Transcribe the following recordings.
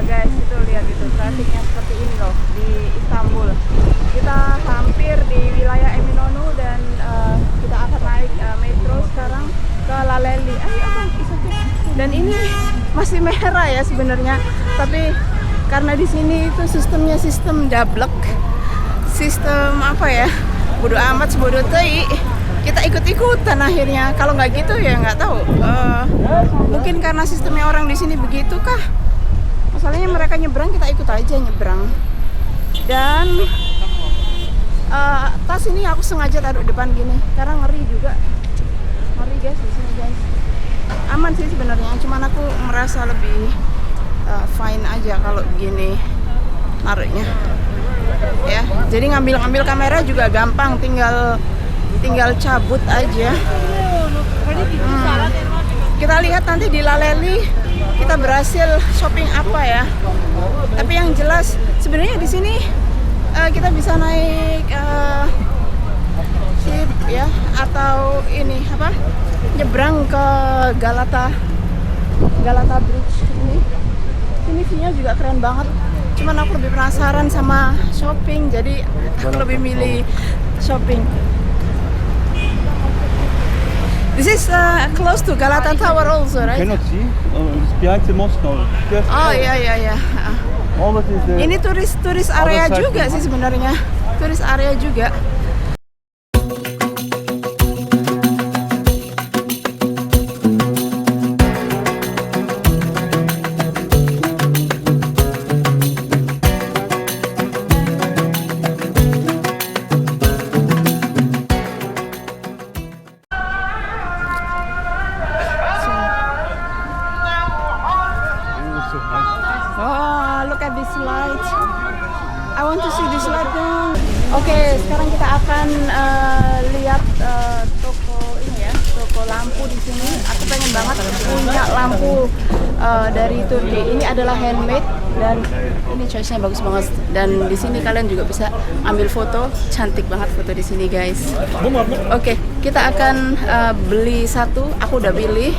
Guys, itu lihat itu trafiknya seperti ini loh di Istanbul. Kita hampir di wilayah Eminönü dan kita akan naik metro sekarang ke Laleli. Dan ini masih merah ya sebenarnya, tapi karena di sini itu sistemnya sistem dablek, sistem apa ya, bodo amat sebodo tei, kita ikut-ikutan akhirnya. Kalau nggak gitu ya nggak tahu. Mungkin karena sistemnya orang di sini begitu kah? Masalahnya mereka nyebrang, kita ikut aja nyebrang. Dan tas ini aku sengaja taruh depan gini karena ngeri juga. Ngeri guys di sini guys. Aman sih sebenarnya, cuman aku merasa lebih fine aja kalau gini naruhnya. Ya, jadi ngambil kamera juga gampang, tinggal cabut aja. Kita lihat nanti di Laleli kita berhasil shopping apa ya. Tapi yang jelas sebenarnya di sini kita bisa naik ship ya, atau ini apa, nyebrang ke Galata Bridge ini. Ini view-nya juga keren banget. Cuman aku lebih penasaran sama shopping, jadi aku lebih milih shopping. This is close to Galata Tower also, right? Cannot see. It's behind the mosque now. Oh ya. All that is the Ini turis area side juga sih sebenarnya. Turis area juga. Oh, look at this light. I want to see this light now. Oke, sekarang kita akan lihat toko ini ya, toko lampu di sini. Aku pengen banget punya lampu dari Turki. Ini adalah handmade dan ini choice-nya bagus banget. Dan di sini kalian juga bisa ambil foto, cantik banget foto di sini guys. Oke, kita akan beli satu. Aku udah pilih.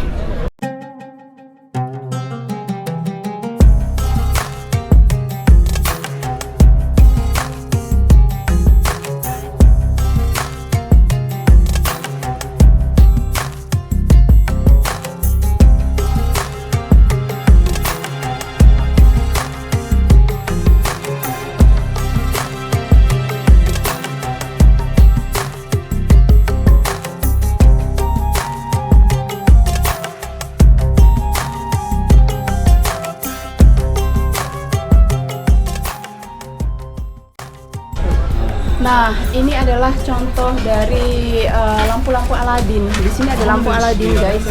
Nah, ini adalah contoh dari lampu-lampu Aladin. Di sini ada lampu Aladin, guys.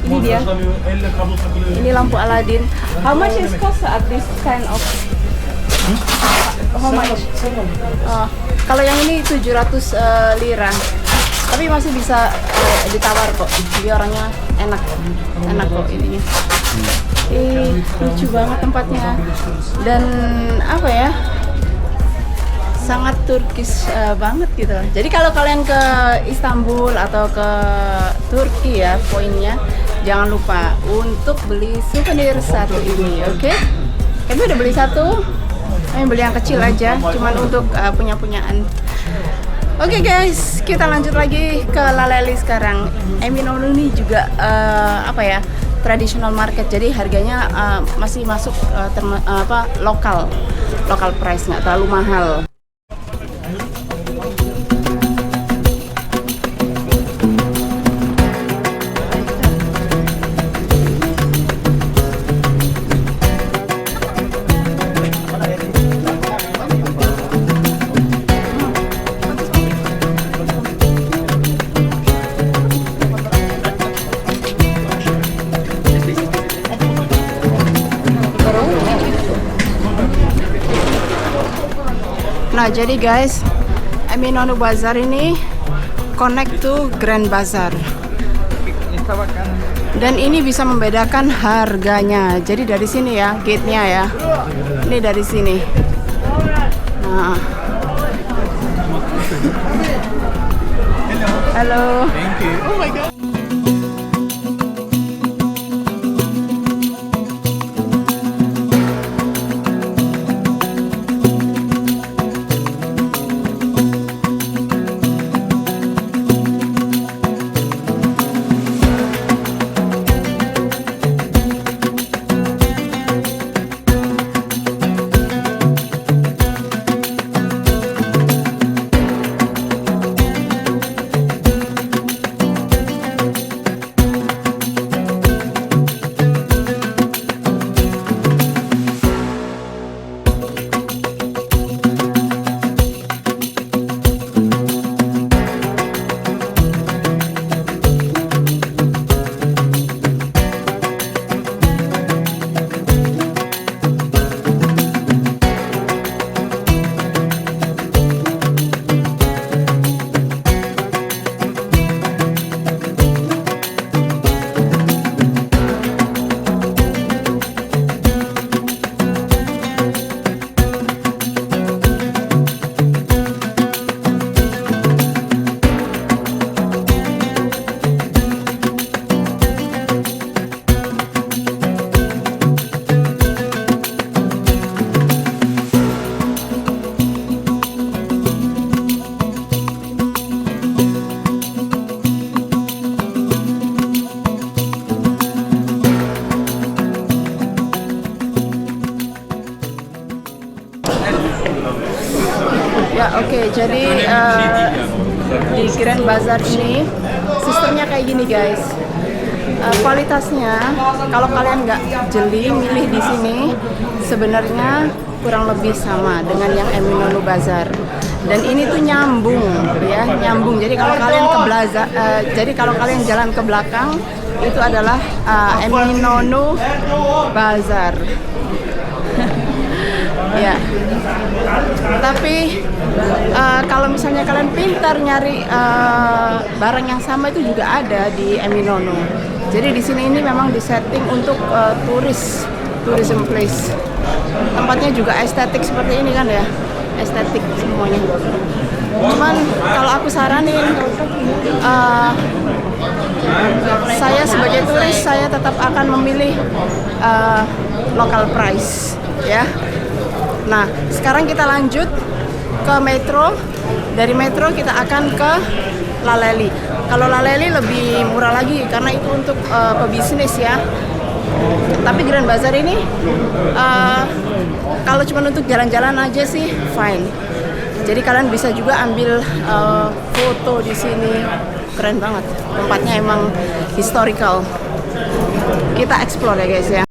Ini dia. Ini lampu Aladin. How much is cost at this kind of? How much? Kalau yang ini 700 lira. Tapi masih bisa ditawar kok. Dia orangnya enak kok ininya. Lucu banget tempatnya. Dan apa ya? Sangat Turkish banget gitu. Jadi kalau kalian ke Istanbul atau ke Turki ya, poinnya jangan lupa untuk beli souvenir satu ini, oke? Kami udah beli satu, kami beli yang kecil aja, cuman untuk punya-punyaan. Oke guys, kita lanjut lagi ke Laleli sekarang. Eminönü ini juga apa ya, traditional market, jadi harganya masih masuk lokal price, nggak terlalu mahal. Nah, jadi guys, Eminonu Bazaar ini connect to Grand Bazaar. Dan ini bisa membedakan harganya. Jadi dari sini ya, gate-nya ya. Ini dari sini. Nah. Halo. Thank you. Oh my god. Ya, oke. Jadi di Grand Bazaar ini sistemnya kayak gini guys. Kualitasnya kalau kalian nggak jeli milih di sini sebenarnya kurang lebih sama dengan yang Eminonu Bazaar. Dan ini tuh nyambung ya, nyambung. Jadi kalau kalian kalau kalian jalan ke belakang itu adalah Eminonu Bazaar. Ya. Tapi kalau misalnya kalian pintar nyari barang yang sama itu juga ada di Eminonu. Jadi di sini ini memang disetting untuk tourism place. Tempatnya juga estetik seperti ini kan ya, estetik semuanya. Cuman kalau aku saranin, saya sebagai turis saya tetap akan memilih local price ya. Nah, sekarang kita lanjut ke metro. Dari metro kita akan ke Laleli. Kalau Laleli lebih murah lagi karena itu untuk pebisnis ya. Tapi Grand Bazaar ini kalau cuma untuk jalan-jalan aja sih fine. Jadi kalian bisa juga ambil foto di sini. Keren banget. Tempatnya emang historical. Kita explore ya guys ya.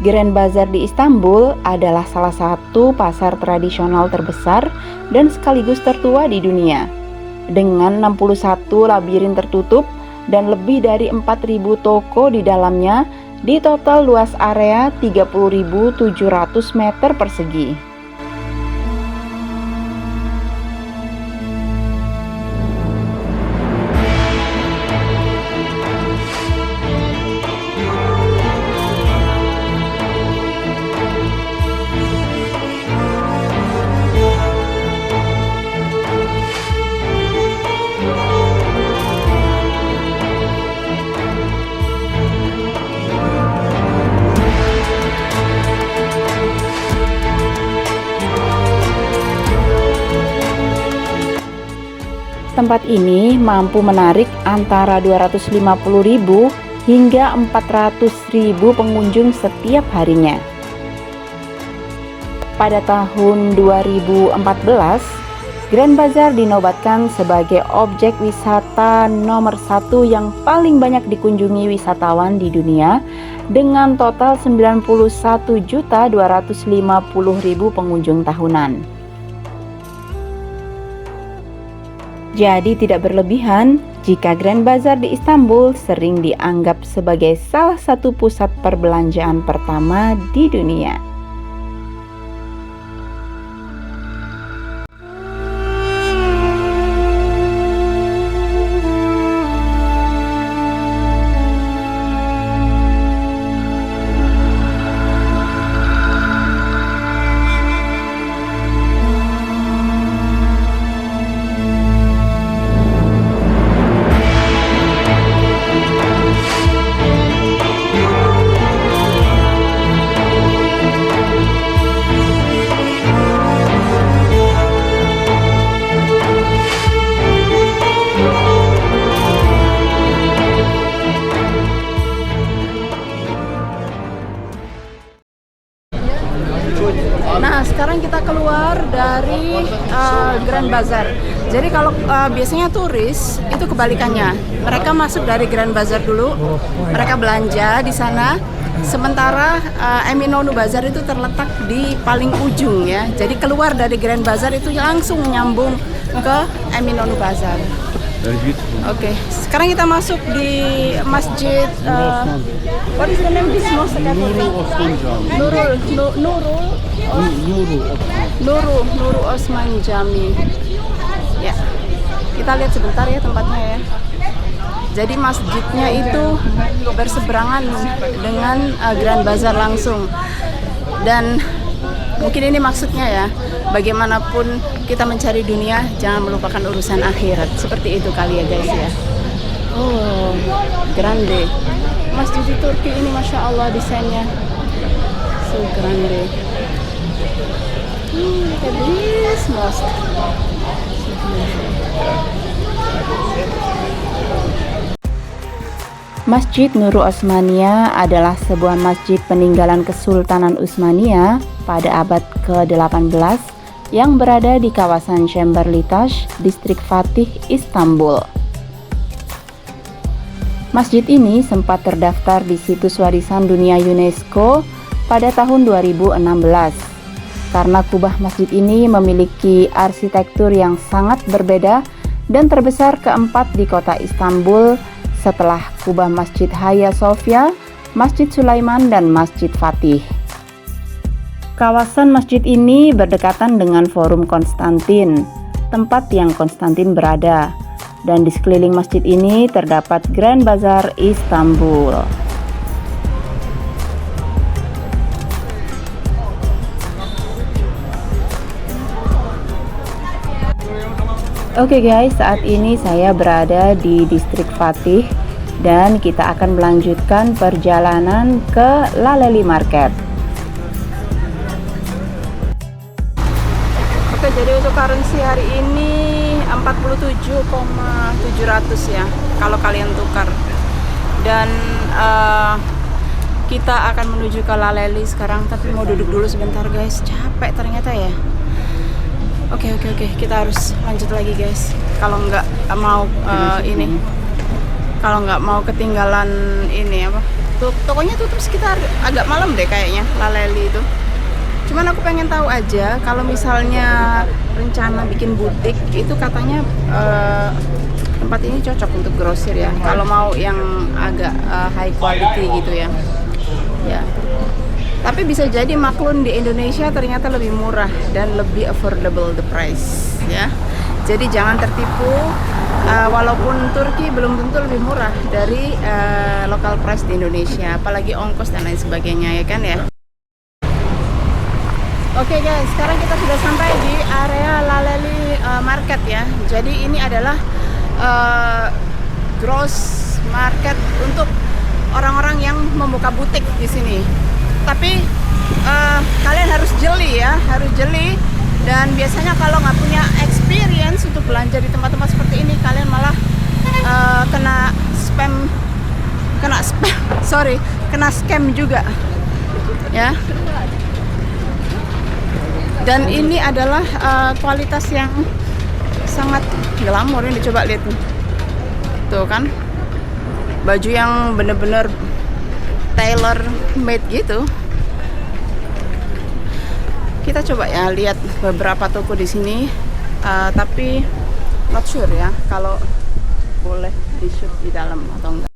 Grand Bazaar di Istanbul adalah salah satu pasar tradisional terbesar dan sekaligus tertua di dunia. Dengan 61 labirin tertutup dan lebih dari 4.000 toko di dalamnya, di total luas area 30.700 meter persegi. Tempat ini mampu menarik antara 250.000 hingga 400.000 pengunjung setiap harinya. Pada tahun 2014, Grand Bazaar dinobatkan sebagai objek wisata nomor 1 yang paling banyak dikunjungi wisatawan di dunia dengan total 91.250.000 pengunjung tahunan. Jadi tidak berlebihan jika Grand Bazaar di Istanbul sering dianggap sebagai salah satu pusat perbelanjaan pertama di dunia. Nah, sekarang kita keluar dari Grand Bazaar. Jadi kalau biasanya turis itu kebalikannya. Mereka masuk dari Grand Bazaar dulu, mereka belanja di sana. Sementara Eminönü Bazaar itu terletak di paling ujung ya. Jadi keluar dari Grand Bazaar itu langsung nyambung ke Eminönü Bazaar. Very beautiful. Oke, sekarang kita masuk di masjid. What is the name of this mosque? Nurul Osman Cami. Nurul Osman Jami. Ya, kita lihat sebentar ya tempatnya ya. Jadi masjidnya itu berseberangan dengan Grand Bazaar langsung. Dan mungkin ini maksudnya ya, bagaimanapun kita mencari dunia, jangan melupakan urusan akhirat. Seperti itu kali ya guys ya. Oh, grande. Masjid di Turki ini Masya Allah desainnya. So grande. Look at this mosque. Masjid Nurul Osmania adalah sebuah masjid peninggalan Kesultanan Utsmaniyah pada abad ke-18 yang berada di kawasan Cemberlitaş, distrik Fatih, Istanbul. Masjid ini sempat terdaftar di situs warisan dunia UNESCO pada tahun 2016 karena kubah masjid ini memiliki arsitektur yang sangat berbeda dan terbesar keempat di kota Istanbul setelah kubah Masjid Hagia Sophia, Masjid Sulaiman, dan Masjid Fatih. Kawasan masjid ini berdekatan dengan Forum Konstantin, tempat yang Konstantin berada, dan di sekeliling masjid ini terdapat Grand Bazaar Istanbul. Oke guys, saat ini saya berada di distrik Fatih dan kita akan melanjutkan perjalanan ke Laleli Market. Oke, jadi untuk currency hari ini 47,700 ya kalau kalian tukar. Dan kita akan menuju ke Laleli sekarang, tapi mau duduk dulu sebentar guys, capek ternyata ya. Oke, kita harus lanjut lagi guys. Kalau nggak mau kalau nggak mau ketinggalan ini apa? Tokonya tutup sekitar agak malam deh kayaknya Laleli itu. Cuman aku pengen tahu aja kalau misalnya rencana bikin butik itu katanya tempat ini cocok untuk grosir ya. Kalau mau yang agak high quality gitu ya. Ya. Tapi bisa jadi maklun di Indonesia ternyata lebih murah dan lebih affordable the price ya. Jadi jangan tertipu, walaupun Turki belum tentu lebih murah dari local price di Indonesia, apalagi ongkos dan lain sebagainya ya kan ya. Oke guys, sekarang kita sudah sampai di area Laleli Market ya. Jadi ini adalah gross market untuk orang-orang yang membuka butik di sini. Tapi kalian harus jeli ya, harus jeli. Dan biasanya kalau nggak punya experience untuk belanja di tempat-tempat seperti ini, kalian malah kena scam juga ya. Dan ini adalah kualitas yang sangat glamor. Ini coba lihat tuh kan, baju yang bener-bener tailor made gitu. Kita coba ya lihat beberapa toko di sini, tapi not sure ya kalau boleh di shoot di dalam atau enggak.